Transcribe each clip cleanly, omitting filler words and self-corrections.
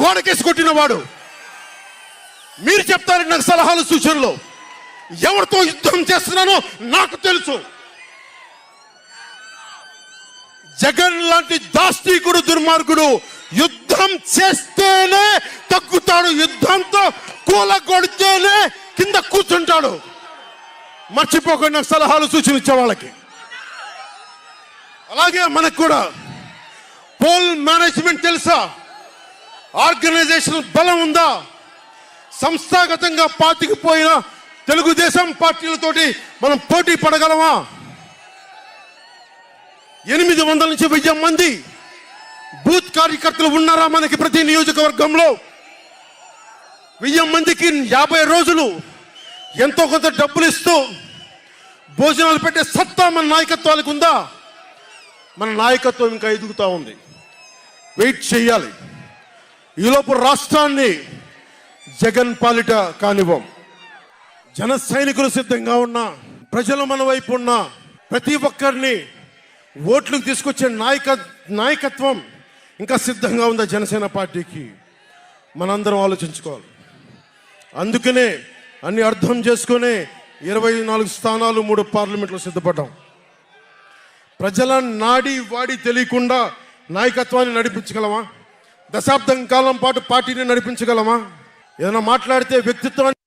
గోడకేసి కొట్టిన వాడు. మీరు చెప్తారు నాకు సలహాలు సూచనలు. ఎవరితో యుద్ధం చేస్తున్నానో నాకు తెలుసు. జగన్ లాంటి దాష్టీకుడు దుర్మార్గుడు యుద్ధం చేస్తేనే తగ్గుతాడు, యుద్ధంతో కూలగొడితేనే కింద కూర్చుంటాడు. మర్చిపోకుండా నాకు సలహాలు సూచనలు ఇచ్చే వాళ్ళకి. అలాగే మనకు కూడా పోల్ మేనేజ్మెంట్ తెలుసా? ఆర్గనైజేషన్ బలం ఉందా? సంస్థాగతంగా పాతికిపోయిన తెలుగుదేశం పార్టీలతోటి మనం పోటీ పడగలమా? 800 నుంచి 1000 మంది బూత్ కార్యకర్తలు ఉన్నారా మనకి ప్రతి నియోజకవర్గంలో? 1000 మందికి 50 రోజులు ఎంతో కొంత డబ్బులు ఇస్తూ భోజనాలు పెట్టే సత్తా మన నాయకత్వానికి ఉందా? మన నాయకత్వం ఇంకా ఎదుగుతూ ఉంది. వెయిట్ చేయాలి. ఈలోపు రాష్ట్రాన్ని జగన్ పాలిట కానివ్వం. జన సైనికులు సిద్ధంగా ఉన్నా, ప్రజలు మన వైపు ఉన్నా, ప్రతి ఒక్కరిని ఓట్లకు తీసుకొచ్చే నాయకత్వం ఇంకా సిద్ధంగా ఉందా జనసేన పార్టీకి? మనందరం ఆలోచించుకోవాలి. అందుకనే అన్ని అర్థం చేసుకుని 24 స్థానాలు 3 పార్లమెంట్లు సిద్ధపడ్డాం. ప్రజల నాడి వాడి తెలియకుండా నాయకత్వాన్ని నడిపించగలమా? దశాబ్దం కాలం పాటు పార్టీని నడిపించగలమా? ఏదైనా మాట్లాడితే వ్యక్తిత్వాన్ని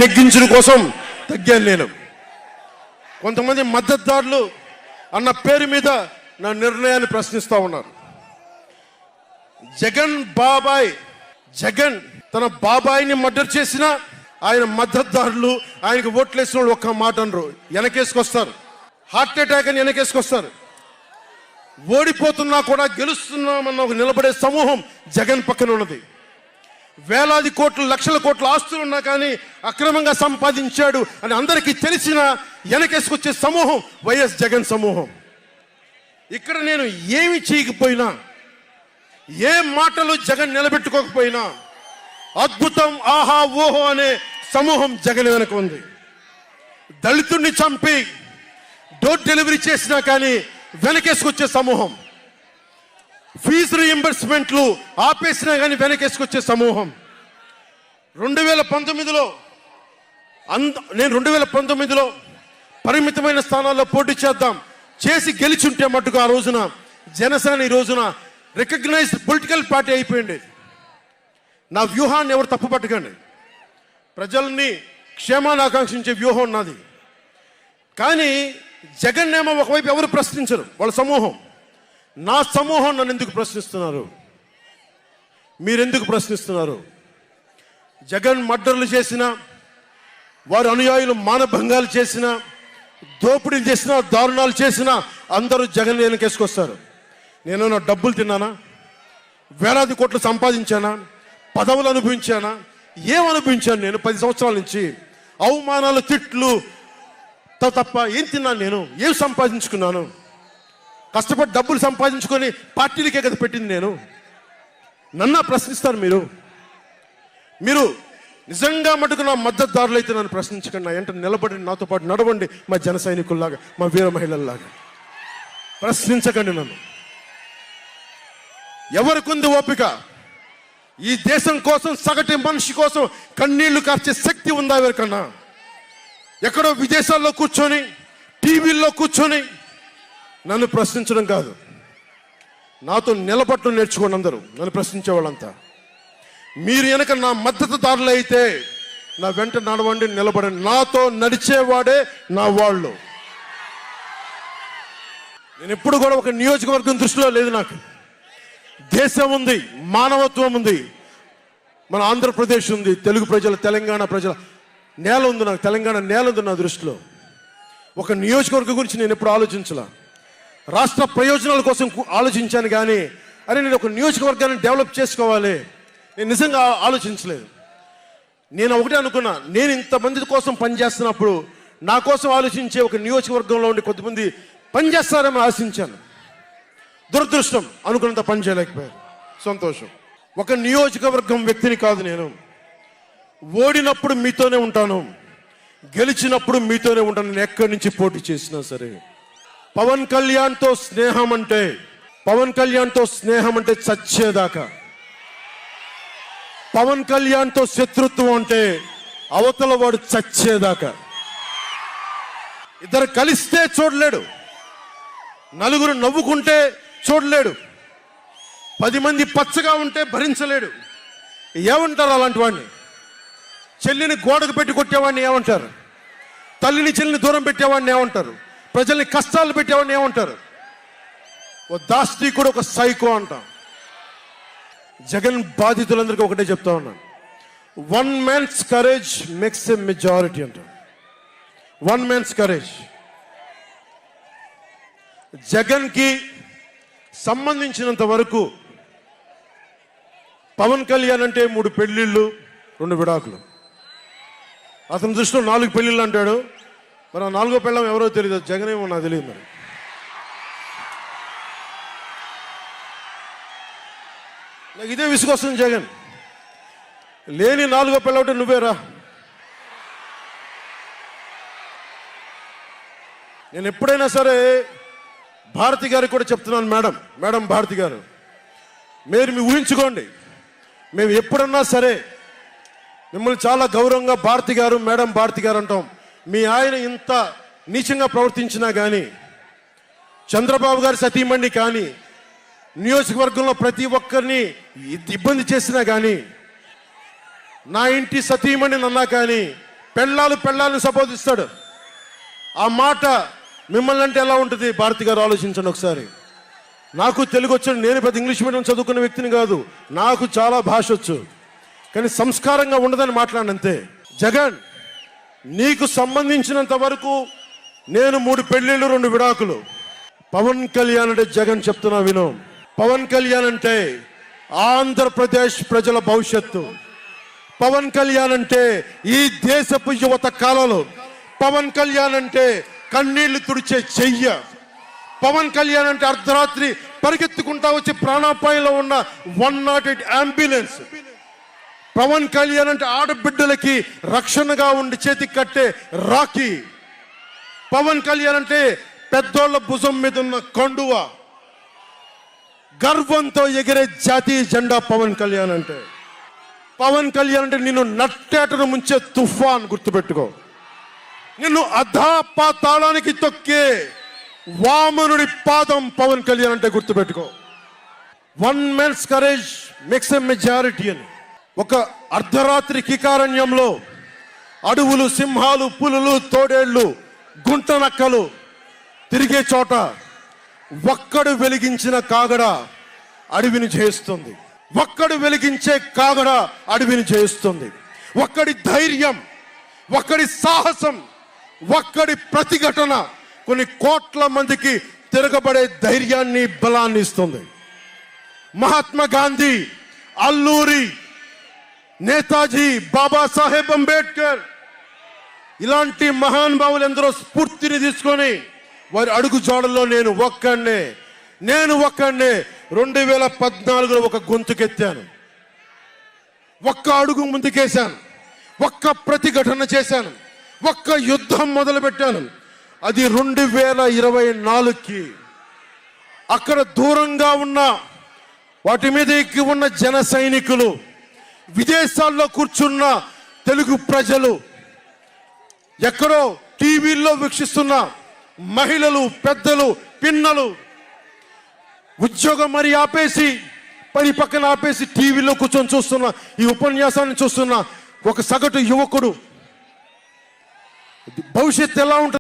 నెగ్గించడం కోసం తగ్గాను నేను. కొంతమంది మద్దతుదారులు అన్న పేరు మీద నా నిర్ణయాన్ని ప్రశ్నిస్తూ ఉన్నారు. జగన్ తన బాబాయిని మర్డర్ చేసిన ఆయన మద్దతుదారులు ఆయనకు ఓట్లేసిన వాళ్ళు ఒక్క మాట అనరు, వెనకేసుకొస్తారు. హార్ట్ అటాక్ అని వెనకేసుకొస్తారు. ఓడిపోతున్నా కూడా గెలుస్తున్నామన్న ఒక నిలబడే సమూహం జగన్ పక్కన ఉన్నది. వేలాది కోట్లు, లక్షల కోట్ల ఆస్తులు ఉన్నా కానీ అక్రమంగా సంపాదించాడు అని అందరికీ తెలిసిన వెనకేసుకొచ్చే సమూహం వైఎస్ జగన్ సమూహం. ఇక్కడ నేను ఏమి చేయకపోయినా, ఏ మాటలు జగన్ నిలబెట్టుకోకపోయినా అద్భుతం, ఆహా ఓహో అనే సమూహం జగన్ వెనక ఉంది. దళితుడిని చంపి డోర్ డెలివరీ చేసినా కానీ వెనకేసుకొచ్చే సమూహం, ఫీజు రీయింబర్స్మెంట్లు ఆపేసినా కానీ వెనకేసుకొచ్చే సమూహం. 2019లో నేను 2019లో పరిమితమైన స్థానాల్లో పోటీ చేసి గెలిచుంటే మట్టుకు ఆ రోజున జనసేన ఈ రోజున రికగ్నైజ్డ్ పొలిటికల్ పార్టీ అయిపోయింది. నా వ్యూహాన్ని ఎవరు తప్పు పట్టకండి. ప్రజల్ని క్షేమాన్ని ఆకాంక్షించే వ్యూహం నాది. కానీ జగన్ ఏమో ఒకవైపు ఎవరు ప్రశ్నించరు, వాళ్ళ సమూహం. నా సమూహం నన్ను ఎందుకు ప్రశ్నిస్తున్నారు? మీరెందుకు ప్రశ్నిస్తున్నారు? జగన్ మర్డర్లు చేసిన, వారి అనుయాయులు మానభంగాలు చేసిన, దోపిడీలు చేసిన, దారుణాలు చేసిన అందరూ జగన్ వెనకేసుకొస్తారు. నేను నా డబ్బులు తిన్నానా? వేలాది కోట్లు సంపాదించానా? పదవులు అనుభవించానా? ఏం అనుభవించాను నేను 10 సంవత్సరాల నుంచి? అవమానాలు, తిట్లు తప్ప ఏం తిన్నాను నేను? ఏం సంపాదించుకున్నాను? కష్టపడి డబ్బులు సంపాదించుకొని పార్టీలకే కదా పెట్టింది నేను. నన్ను ప్రశ్నిస్తారు మీరు నిజంగా మటుకు నా మద్దతుదారులు అయితే నన్ను ప్రశ్నించకండి. నా వెంట నిలబడి నాతో పాటు నడవండి, మా జన సైనికుల్లాగా, మా వీర మహిళల్లాగా. ప్రశ్నించకండి నన్ను. ఎవరికుంది ఓపిక? ఈ దేశం కోసం, సగటు మనిషి కోసం కన్నీళ్లు కార్చే శక్తి ఉందా ఎవరికన్నా? ఎక్కడో విదేశాల్లో కూర్చొని, టీవీల్లో కూర్చొని నన్ను ప్రశ్నించడం కాదు, నాతో నిలబట్టడం నేర్చుకోండి అందరూ, నన్ను ప్రశ్నించే వాళ్ళంతా. మీరు వెనక నా మద్దతుదారులు అయితే నా వెంట నడవండి, నిలబడండి. నాతో నడిచేవాడే నా వాళ్ళు. నేను ఎప్పుడు కూడా ఒక నియోజకవర్గం దృష్టిలో లేదు. నాకు దేశం ఉంది, మానవత్వం ఉంది, మన ఆంధ్రప్రదేశ్ ఉంది, తెలుగు ప్రజల, తెలంగాణ ప్రజల నేల ఉంది. నాకు తెలంగాణ నేల ఉంది నా దృష్టిలో. ఒక నియోజకవర్గం గురించి నేను ఎప్పుడు ఆలోచించలా. రాష్ట్ర ప్రయోజనాల కోసం ఆలోచించాను కానీ అరే నేను ఒక నియోజకవర్గాన్ని డెవలప్ చేసుకోవాలి నేను నిజంగా ఆలోచించలేదు. నేను ఒకటే అనుకున్నా, నేను ఇంతమంది కోసం పనిచేస్తున్నప్పుడు నా కోసం ఆలోచించే ఒక నియోజకవర్గంలో ఉండి కొంతమంది పనిచేస్తారని ఆశించాను. దురదృష్టం, అనుకున్నంత పని చేయలేకపోయారు. సంతోషం. ఒక నియోజకవర్గం వ్యక్తిని కాదు నేను. ఓడినప్పుడు మీతోనే ఉంటాను, గెలిచినప్పుడు మీతోనే ఉంటాను. నేను ఎక్కడి నుంచి పోటీ చేసినా సరే. పవన్ కళ్యాణ్తో స్నేహం అంటే చచ్చేదాకా. పవన్ కళ్యాణ్తో శత్రుత్వం అంటే అవతల వాడు చచ్చేదాకా. ఇద్దరు కలిస్తే చూడలేడు, నలుగురు నవ్వుకుంటే చూడలేడు, 10 మంది పచ్చగా ఉంటే భరించలేడు. ఏమంటారు అలాంటి వాడిని? చెల్లిని గోడకు పెట్టి కొట్టేవాడిని ఏమంటారు? తల్లిని చెల్లిని దూరం పెట్టేవాడిని ఏమంటారు? ప్రజల్ని కష్టాలు పెట్టేవాడిని ఏమంటారు? ఓ దాష్టికుడు, ఒక సైకో అంటాం. జగన్ బాధితులందరికీ ఒకటే చెప్తా ఉన్నాను, 1 man's courage makes a majority అంట. 1 man's courage. జగన్కి సంబంధించినంత వరకు పవన్ కళ్యాణ్ అంటే 3 పెళ్లిళ్ళు 2 విడాకులు. అతని దృష్టిలో 4 పెళ్లిళ్ళు అంటాడు. మరి ఆ 4వ పెళ్ళం ఎవరో తెలియదు, జగన్ ఏమో నాకు తెలియదు. మరి నాకు ఇదే విసుగొస్తుంది. జగన్ లేని 4వ పెళ్ళవుతే నువ్వేరా. నేను ఎప్పుడైనా సరే భారతి గారికి కూడా చెప్తున్నాను, మేడం భారతి గారు, మీరు ఊహించుకోండి, మేము ఎప్పుడన్నా సరే మిమ్మల్ని చాలా గౌరవంగా భారతి గారు, మేడం భారతి గారు అంటాం. మీ ఆయన ఇంత నీచంగా ప్రవర్తించినా కానీ, చంద్రబాబు గారి సతీమణి కానీ, నియోజకవర్గంలో ప్రతి ఒక్కరిని ఇబ్బంది చేసినా కానీ, నా ఇంటి సతీమణి అన్నా కానీ పెళ్ళాలను సంబోధిస్తాడు. ఆ మాట మిమ్మల్ని అంటే ఎలా ఉంటుంది భారతి గారు? ఆలోచించండి ఒకసారి. నాకు తెలుగు వచ్చాడు, నేను పెద్ద ఇంగ్లీష్ మీడియం చదువుకున్న వ్యక్తిని కాదు, నాకు చాలా భాష వచ్చు, కానీ సంస్కారంగా ఉండదని మాట్లాడినంతే. జగన్, నీకు సంబంధించినంత వరకు నేను 3 పెళ్లిళ్ళు 2 విడాకులు. పవన్ కళ్యాణ్ అంటే జగన్ చెప్తున్నా విను, పవన్ కళ్యాణ్ అంటే ఆంధ్రప్రదేశ్ ప్రజల భవిష్యత్తు. పవన్ కళ్యాణ్ అంటే ఈ దేశపు యువత కాలంలో, పవన్ కళ్యాణ్ అంటే కన్నీళ్లు తుడిచే చెయ్య, పవన్ కళ్యాణ్ అంటే అర్ధరాత్రి పరిగెత్తుకుంటా వచ్చి ప్రాణాపాయంలో ఉన్న 108 అంబులెన్స్, పవన్ కళ్యాణ్ అంటే ఆడబిడ్డలకి రక్షణగా ఉండి చేతికి కట్టే రాఖీ, పవన్ కళ్యాణ్ అంటే పెద్దోళ్ల భుజం మీద ఉన్న కండువ, గర్వంతో ఎగిరే జాతీయ జెండా పవన్ కళ్యాణ్ అంటే. పవన్ కళ్యాణ్ అంటే నిన్ను నట్టేటను ముంచే తుఫాన్, గుర్తుపెట్టుకో. నిన్ను అధాపాతాళానికి తొక్కే వామనుడి పాదం పవన్ కళ్యాణ్ అంటే, గుర్తుపెట్టుకో. 1 man's courage makes a majority అని. ఒక అర్ధరాత్రి కికారణ్యంలో అడవులు, సింహాలు, పులులు, తోడేళ్లు, గుంట నక్కలు తిరిగే చోట ఒక్కడు వెలిగించిన కాగడ అడవిని జయిస్తుంది. ఒక్కడు వెలిగించే కాగడ అడవిని జయిస్తుంది. ఒక్కడి ధైర్యం, ఒక్కడి సాహసం, ఒక్కడి ప్రతిఘటన కొన్ని కోట్ల మందికి తిరగబడే ధైర్యాన్ని, బలాన్ని ఇస్తుంది. మహాత్మా గాంధీ, అల్లూరి, నేతాజీ, బాబాసాహెబ్ అంబేద్కర్ ఇలాంటి మహానుభావులు ఎందరో స్ఫూర్తిని తీసుకొని వారి అడుగు జాడల్లో నేను ఒక్కడినే 2014లో ఒక గొంతుకెత్తాను, ఒక్క అడుగు ముందుకేశాను, ఒక్క ప్రతిఘటన చేశాను, ఒక్క యుద్ధం మొదలుపెట్టాను. అది 2024కి. అక్కడ దూరంగా ఉన్న వాటి మీద ఎక్కి ఉన్న జన సైనికులు, విదేశాల్లో కూర్చున్న తెలుగు ప్రజలు, ఎక్కడో టీవీల్లో వీక్షిస్తున్న మహిళలు, పెద్దలు, పిన్నలు, ఉద్యోగం మరి ఆపేసి, పని పక్కన ఆపేసి టీవీలో కూర్చొని చూస్తున్న ఈ ఉపన్యాసాన్ని చూస్తున్న ఒక సగటు యువకుడు భవిష్యత్తు ఎలా ఉంటుంది?